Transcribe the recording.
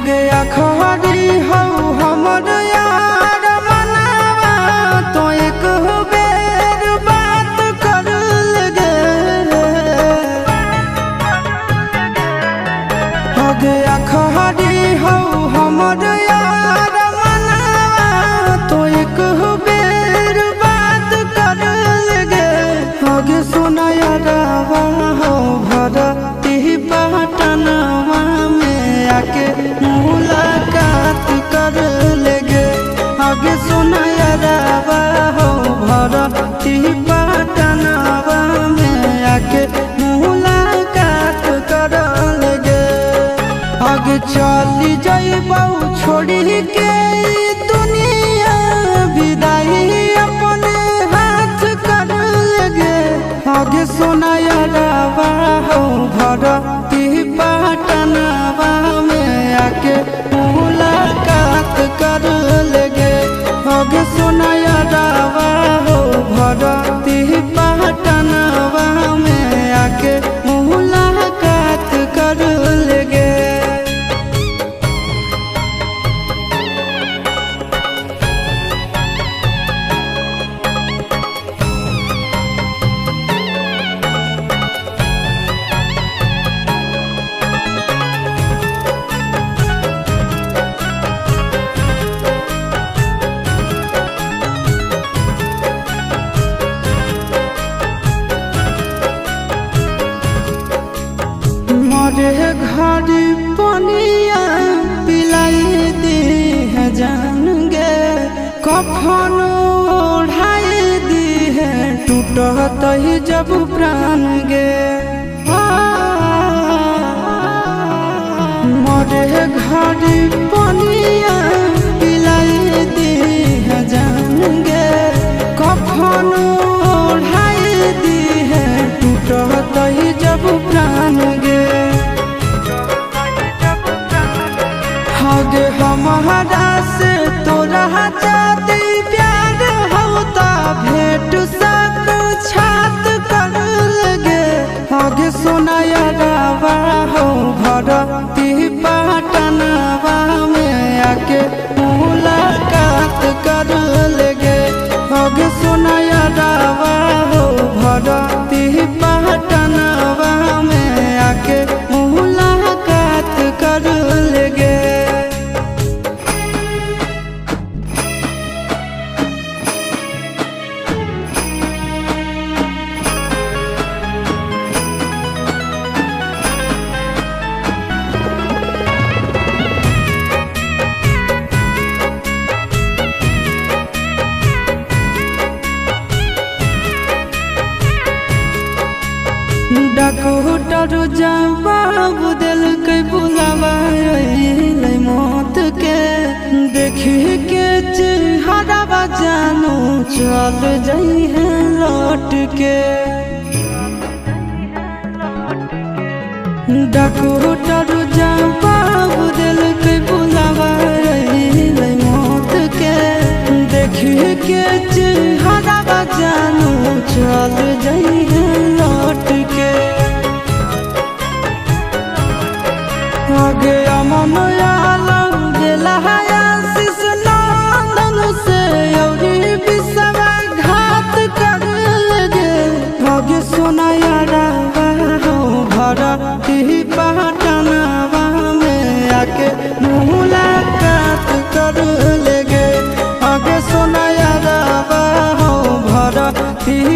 गया खरी हो हमर यार मनावा तो एक बेर बात कर लगे। हो गया खरी हो हमर यार मनावा तो एक बेर बात कर लगे। हो गे सुना यारवा हो भरती पटनवा में आके मुलाकात कर लेगे। आगे सुना यारवा हो भरती पटनवा में आके मुलाकात कर लेगे। आगे चली जाइबौ छोड़ी के दुनिया विदाई अपने हाथ कर लेगे। आगे सुना यारवा हो भरती पटनवा में आके मुलाकात कर लेगे। आगे सुना यारवा हो भरती पटनवा में आके मुलाकात कर लेगे। मोरे घर पनिया पिलाई दी है जान गे। कफन ओढ़ाई दी है टूटत ही जब प्राण गे। मोरे घर पनिया पिलाई दी है जान गे। कफन ओढ़ाई दी है टूटत ही जब प्राण गे। हगे हमारा से तोरा जाती प्यार होता भेंट साक्षात कर लगे। हगे सोना यारवा हो भरती पटनवा में आके मुलाकात कर लेगे। हगे सोना यारवा हो भरती पटनवा में आके मुलाकात कर लेगे। डॉक्टर जवाब दिल के बुलावा मौत के। देखी के चेहरा जानू चल जाई है लौट के। डॉक्टर जवाब दिल के बुलावा मौत के। देखी के चेहरा जानू चल जाई है लौट के। आगे अमन आलम गेला आशीष नंदन से औरी विश्वासघात कर लगे। आगे सोना यारवा हो भरती पटनवा में आके मुलाकात कर लेगे। आगे सोना यारवा हो भरती